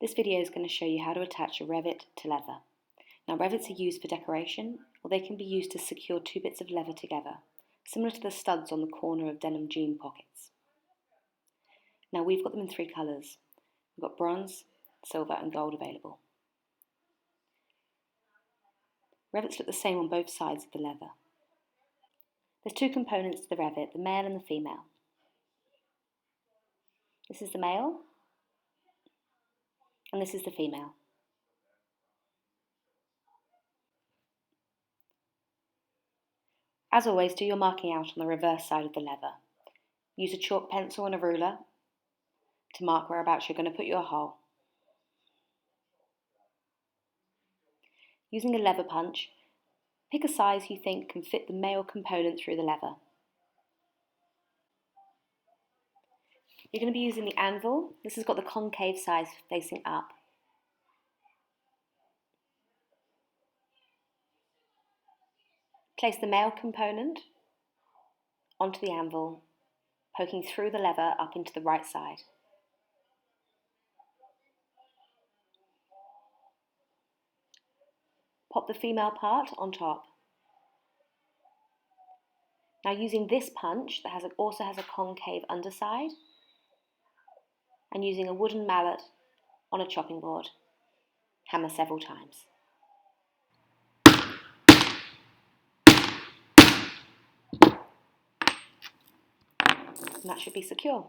This video is going to show you how to attach a Revet to leather. Now Revets are used for decoration, or they can be used to secure two bits of leather together, similar to the studs on the corner of denim jean pockets. Now we've got them in three colours. We've got bronze, silver and gold available. Revets look the same on both sides of the leather. There's two components to the Revet, the male and the female. This is the male, and this is the female. As always, do your marking out on the reverse side of the leather. Use a chalk pencil and a ruler to mark whereabouts you're going to put your hole. Using a leather punch, pick a size you think can fit the male component through the leather. You're going to be using the anvil. This has got the concave side facing up. Place the male component onto the anvil, poking through the leather up into the right side. Pop the female part on top. Now using this punch that also has a concave underside, and using a wooden mallet on a chopping board, hammer several times. And that should be secure.